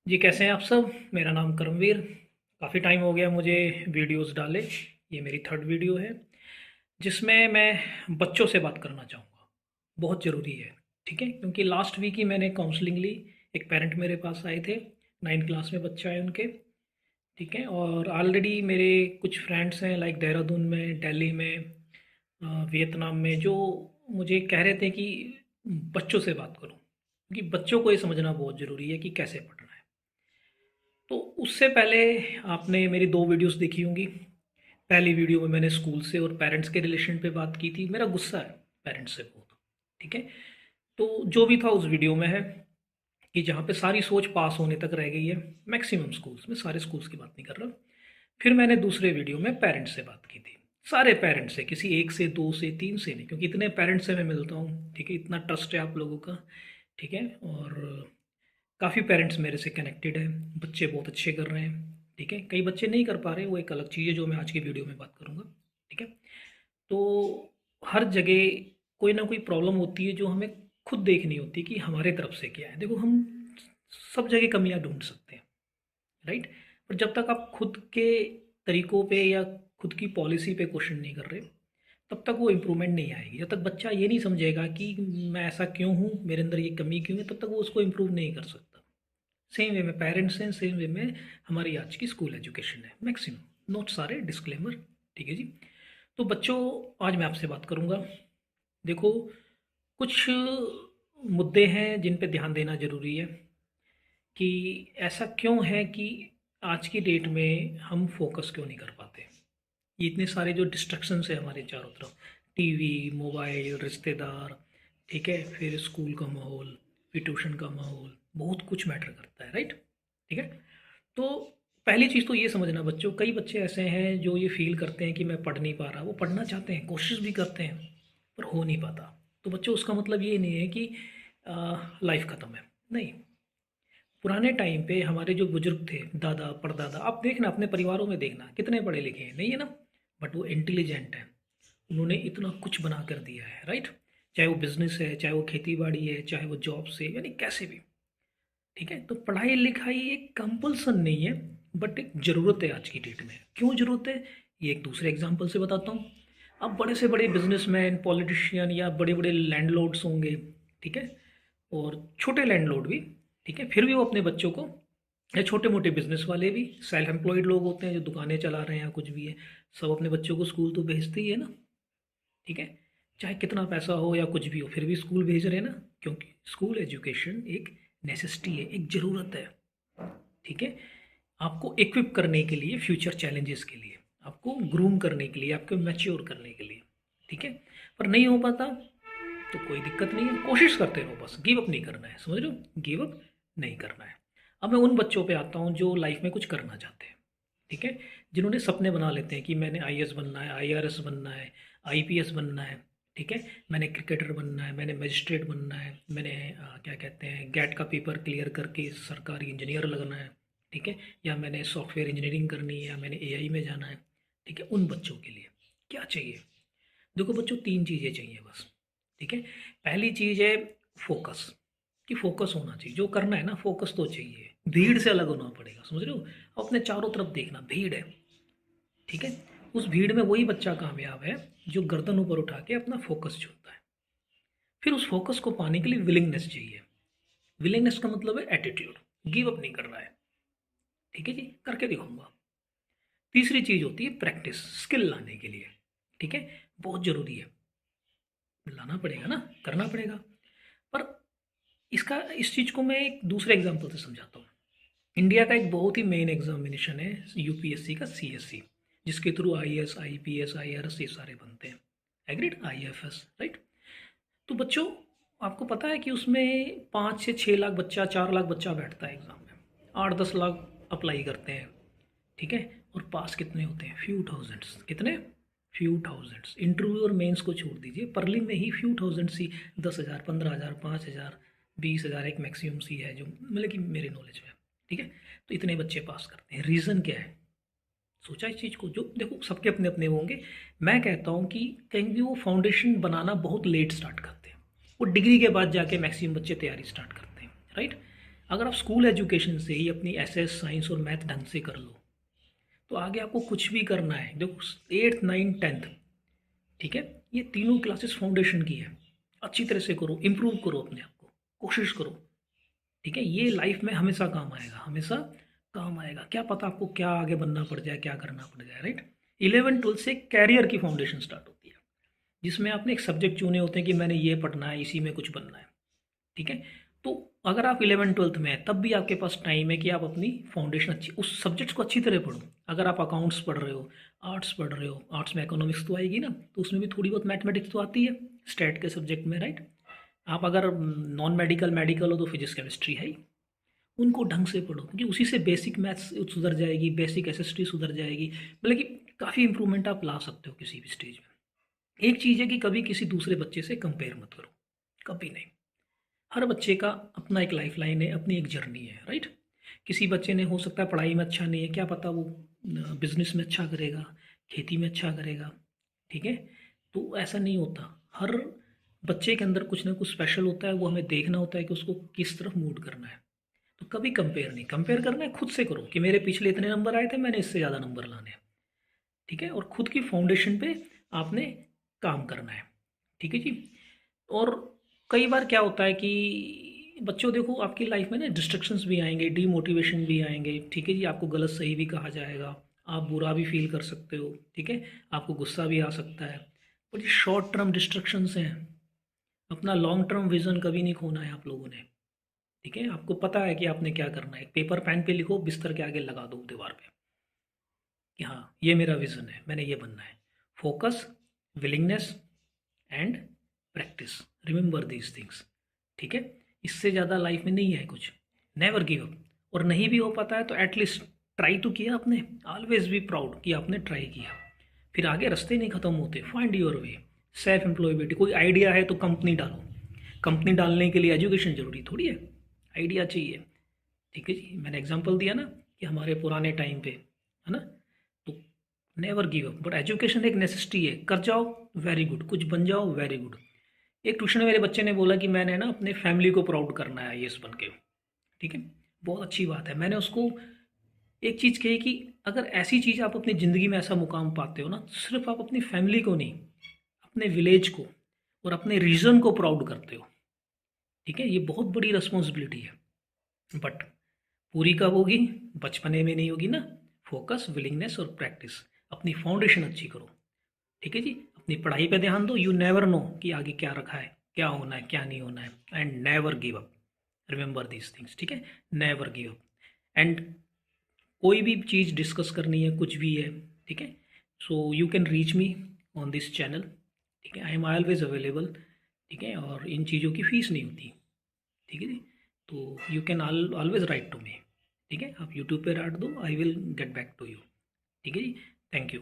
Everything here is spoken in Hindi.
जी, कैसे हैं आप सब? मेरा नाम करमवीर। काफ़ी टाइम हो गया मुझे वीडियोस डाले। ये मेरी थर्ड वीडियो है जिसमें मैं बच्चों से बात करना चाहूँगा। बहुत ज़रूरी है, ठीक है? क्योंकि लास्ट वीक ही मैंने काउंसलिंग ली। एक पेरेंट मेरे पास आए थे, 9th क्लास में बच्चा है उनके, ठीक है? और ऑलरेडी मेरे कुछ फ्रेंड्स हैं लाइक देहरादून में, दिल्ली में, वियतनाम में, जो मुझे कह रहे थे कि बच्चों से बात करूँ, क्योंकि बच्चों को ये समझना बहुत ज़रूरी है कि कैसे पढ़ना है। तो उससे पहले आपने मेरी 2 वीडियोस देखी होंगी। पहली वीडियो में मैंने स्कूल से और पेरेंट्स के रिलेशन पे बात की थी। मेरा गुस्सा है पेरेंट्स से बहुत, ठीक है? तो जो भी था उस वीडियो में है कि जहाँ पे सारी सोच पास होने तक रह गई है, मैक्सिमम स्कूल्स में, सारे स्कूल्स की बात नहीं कर रहा। फिर मैंने दूसरे वीडियो में पेरेंट्स से बात की थी। सारे पेरेंट्स से, किसी 1 से, 2 से, 3 से नहीं, क्योंकि इतने पेरेंट्स से मैं मिलता हूँ, ठीक है? इतना ट्रस्ट है आप लोगों का, ठीक है? और काफ़ी पेरेंट्स मेरे से कनेक्टेड हैं, बच्चे बहुत अच्छे कर रहे हैं, ठीक है? कई बच्चे नहीं कर पा रहे, वो एक अलग चीज़ है जो मैं आज की वीडियो में बात करूँगा, ठीक है? तो हर जगह कोई ना कोई प्रॉब्लम होती है जो हमें खुद देखनी होती है कि हमारे तरफ से क्या है। देखो, हम सब जगह कमियां ढूंढ सकते हैं, राइट? पर जब तक आप खुद के तरीकों पे या खुद की पॉलिसी पे क्वेश्चन नहीं कर रहे, तब तक वो इम्प्रूवमेंट नहीं आएगी। जब तक बच्चा ये नहीं समझेगा कि मैं ऐसा क्यों हूँ, मेरे अंदर ये कमी क्यों है, तब तक वो उसको इम्प्रूव नहीं कर सकता। सेम वे में पेरेंट्स हैं, सेम वे में हमारी आज की स्कूल एजुकेशन है, मैक्सिमम, नोट सारे, डिस्क्लेमर, ठीक है जी? तो बच्चों, आज मैं आपसे बात करूंगा। देखो, कुछ मुद्दे हैं जिन पे ध्यान देना ज़रूरी है कि ऐसा क्यों है कि आज की डेट में हम फोकस क्यों नहीं कर पाते। ये इतने सारे जो डिस्ट्रक्शंस है हमारे चारों तरफ, टीवी, मोबाइल, रिश्तेदार, ठीक है? फिर स्कूल का माहौल, फिर ट्यूशन का माहौल, बहुत कुछ मैटर करता है, राइट? ठीक है? तो पहली चीज़ तो ये समझना बच्चों, कई बच्चे ऐसे हैं जो ये फील करते हैं कि मैं पढ़ नहीं पा रहा। वो पढ़ना चाहते हैं, कोशिश भी करते हैं, पर हो नहीं पाता। तो बच्चों, उसका मतलब ये नहीं है कि लाइफ ख़त्म है, नहीं। पुराने टाइम पे हमारे जो बुजुर्ग थे, दादा परदादा, आप देखना अपने परिवारों में, देखना कितने पढ़े लिखे हैं, नहीं है ना? बट वो इंटेलिजेंट हैं। उन्होंने इतना कुछ बना कर दिया है, राइट? चाहे वो बिजनेस है, चाहे वो खेती बाड़ी है, चाहे वो जॉब से, यानी कैसे भी, ठीक है? तो पढ़ाई लिखाई एक कंपल्सन नहीं है, बट एक ज़रूरत है आज की डेट में। क्यों ज़रूरत है, ये एक दूसरे एग्जाम्पल से बताता हूँ। अब बड़े से बड़े बिजनेसमैन, पॉलिटिशियन या बड़े बड़े लैंडलॉर्ड्स होंगे, ठीक है? और छोटे लैंडलॉर्ड भी, ठीक है? फिर भी वो अपने बच्चों को, या छोटे मोटे बिजनेस वाले भी, सेल्फ एम्प्लॉयड लोग होते हैं जो दुकानें चला रहे हैं या कुछ भी है, सब अपने बच्चों को स्कूल तो भेजते ही है ना, ठीक है? चाहे कितना पैसा हो या कुछ भी हो, फिर भी स्कूल भेज रहे हैं ना, क्योंकि स्कूल एजुकेशन एक नेसेसिटी है, एक ज़रूरत है, ठीक है? आपको इक्विप करने के लिए, फ्यूचर चैलेंजेस के लिए, आपको ग्रूम करने के लिए, आपको मैच्योर करने के लिए, ठीक है? पर नहीं हो पाता तो कोई दिक्कत नहीं है, कोशिश करते रहो, बस गिव अप नहीं करना है, समझ रहे हो? गिव अप नहीं करना है। अब मैं उन बच्चों पे आता हूँ जो लाइफ में कुछ करना चाहते हैं, ठीक है? जिन्होंने सपने बना लेते हैं कि मैंने आईएएस बनना है, आईआरएस बनना है, आईपीएस बनना है, ठीक है? मैंने क्रिकेटर बनना है, मैंने मजिस्ट्रेट बनना है, मैंने क्या कहते हैं, गेट का पेपर क्लियर करके सरकारी इंजीनियर लगना है, ठीक है? या मैंने सॉफ्टवेयर इंजीनियरिंग करनी है, या मैंने एआई में जाना है, ठीक है? उन बच्चों के लिए क्या चाहिए? देखो बच्चों, 3 चीज़ें चाहिए बस, ठीक है? पहली चीज़ है फोकस, कि फोकस होना चाहिए, जो करना है ना, फोकस तो चाहिए। भीड़ से अलग होना पड़ेगा, समझ रहे हो? अपने चारों तरफ देखना, भीड़ है, ठीक है? उस भीड़ में वही बच्चा कामयाब है जो गर्दन ऊपर उठा के अपना फोकस चुनता है। फिर उस फोकस को पाने के लिए विलिंगनेस चाहिए। विलिंगनेस का मतलब है एटीट्यूड, गिव अप नहीं करना है, ठीक है जी? करके दिखाऊंगा। तीसरी चीज़ होती है प्रैक्टिस, स्किल लाने के लिए, ठीक है? बहुत ज़रूरी है, लाना पड़ेगा ना, करना पड़ेगा। पर इसका, इस चीज़ को मैं एक दूसरे एग्जांपल से समझाता हूँ। इंडिया का एक बहुत ही मेन एग्जामिनेशन है यूपीएससी का, सीएससी, जिसके थ्रू आईएएस, आईपीएस, आईआरएस ये सारे बनते हैं, एग्रीड, आईएफएस, राइट? तो बच्चों, आपको पता है कि उसमें 5 से 6 लाख बच्चा, 4 लाख बच्चा बैठता है एग्जाम में, 8-10 लाख अप्लाई करते हैं, ठीक है? और पास कितने होते हैं? Few thousands. कितने? Few thousands. इंटरव्यू और मेंस को छोड़ दीजिए, परली में ही फ्यू थाउजेंड्स ही, 10,000, 15,000, 5,000, 20,000 एक मैक्सिमम सी है जो, मतलब कि मेरे नॉलेज में, ठीक है? तो इतने बच्चे पास करते हैं। रीज़न क्या है? सोचा इस चीज़ को? जो देखो, सबके अपने अपने होंगे। मैं कहता हूँ कि कहीं भी वो फाउंडेशन बनाना बहुत लेट स्टार्ट करते हैं, वो डिग्री के बाद जाके मैक्सिमम बच्चे तैयारी स्टार्ट करते हैं, राइट? अगर आप स्कूल एजुकेशन से ही अपनी एसएस साइंस और मैथ ढंग से कर लो तो आगे आपको कुछ भी करना है, देखो 8th 9th 10th, ठीक है, ये तीनों क्लासेस फाउंडेशन की है। अच्छी तरह से करो, इम्प्रूव करो अपने आप को, कोशिश करो, ठीक है। ये लाइफ में हमेशा काम आएगा, हमेशा काम आएगा। क्या पता आपको क्या आगे बनना पड़ जाए, क्या करना पड़ जाए, राइट। 11th 12th से कैरियर की फाउंडेशन स्टार्ट होती है, जिसमें आपने एक सब्जेक्ट चुने होते हैं कि मैंने ये पढ़ना है, इसी में कुछ बनना है, ठीक है। तो अगर आप 11th 12th में हैं तब भी आपके पास टाइम है कि आप अपनी फाउंडेशन अच्छी, उस सब्जेक्ट को अच्छी तरह पढ़ो। अगर आप अकाउंट्स पढ़ रहे हो, आर्ट्स पढ़ रहे हो, आर्ट्स में इकोनॉमिक्स तो आएगी ना, तो उसमें भी थोड़ी बहुत मैथमेटिक्स तो आती है स्टैट के सब्जेक्ट में, राइट। आप अगर नॉन मेडिकल मेडिकल हो तो फिजिक्स केमिस्ट्री है ही। उनको ढंग से पढ़ो, क्योंकि उसी से बेसिक मैथ्स सुधर जाएगी, बेसिक एसएसटी सुधर जाएगी, मतलब कि काफ़ी इंप्रूवमेंट आप ला सकते हो किसी भी स्टेज में। एक चीज़ है कि कभी किसी दूसरे बच्चे से कंपेयर मत करो, कभी नहीं। हर बच्चे का अपना एक लाइफ लाइन है, अपनी एक जर्नी है, राइट। किसी बच्चे ने हो सकता है पढ़ाई में अच्छा नहीं है, क्या पता वो बिजनेस में अच्छा करेगा, खेती में अच्छा करेगा, ठीक है। तो ऐसा नहीं होता, हर बच्चे के अंदर कुछ ना कुछ स्पेशल होता है, वो हमें देखना होता है कि उसको किस तरफ मूड करना है। तो कभी कंपेयर नहीं, कंपेयर करना है खुद से करो कि मेरे पिछले इतने नंबर आए थे, मैंने इससे ज़्यादा नंबर लाने हैं, ठीक है। और खुद की फाउंडेशन पे आपने काम करना है, ठीक है जी। और कई बार क्या होता है कि बच्चों देखो आपकी लाइफ में ना डिस्ट्रक्शंस भी आएंगे, डीमोटिवेशन भी आएंगे, ठीक है जी। आपको गलत सही भी कहा जाएगा, आप बुरा भी फील कर सकते हो, ठीक है, आपको गुस्सा भी आ सकता है। और ये शॉर्ट टर्म डिस्ट्रक्शंस हैं, अपना लॉन्ग टर्म विजन कभी नहीं खोना है आप लोगों ने, ठीक है। आपको पता है कि आपने क्या करना है, पेपर पेन पे लिखो, बिस्तर के आगे लगा दो दीवार पे कि हाँ ये मेरा विजन है, मैंने ये बनना है। Focus, willingness and practice, remember these things, ठीक है। इससे ज़्यादा लाइफ में नहीं है कुछ। Never give up. और नहीं भी हो पाता है तो एटलीस्ट ट्राई तो किया आपने, ऑलवेज बी प्राउड कि आपने ट्राई किया। फिर आगे रास्ते नहीं खत्म होते, find your way. Self employability, कोई आइडिया है तो कंपनी डालो, कंपनी डालने के लिए एजुकेशन जरूरी थोड़ी है, आइडिया चाहिए, ठीक है जी। मैंने एग्जांपल दिया ना कि हमारे पुराने टाइम पे, है ना। तो never give up, but education एक नेसेसिटी है, कर जाओ वेरी गुड, कुछ बन जाओ वेरी गुड। एक ट्यूशन में मेरे बच्चे ने बोला कि मैंने ना अपने फैमिली को प्राउड करना है आईएएस बन के, ठीक है, बहुत अच्छी बात है। मैंने उसको एक चीज़ कही कि अगर ऐसी चीज़ आप अपनी ज़िंदगी में ऐसा मुकाम पाते हो ना, तो सिर्फ आप अपनी फैमिली को नहीं, अपने विलेज को और अपने रीजन को प्राउड करते हो, ठीक है। ये बहुत बड़ी रिस्पॉन्सिबिलिटी है, बट पूरी कब होगी, बचपने में नहीं होगी ना। फोकस, विलिंगनेस और प्रैक्टिस, अपनी फाउंडेशन अच्छी करो, ठीक है जी। अपनी पढ़ाई पे ध्यान दो, यू नेवर नो कि आगे क्या रखा है, क्या होना है, क्या नहीं होना है। And never give up, remember these things, ठीक है। Never give up. एंड कोई भी चीज़ डिस्कस करनी है, कुछ भी है, ठीक है, so you can reach me on this channel, ठीक है। आई एम ऑलवेज अवेलेबल, ठीक है। और इन चीज़ों की फीस नहीं होती, ठीक है जी। तो you can always write to me, ठीक है। आप यूट्यूब पे डाल दो, I will get back to you, ठीक है जी। Thank you.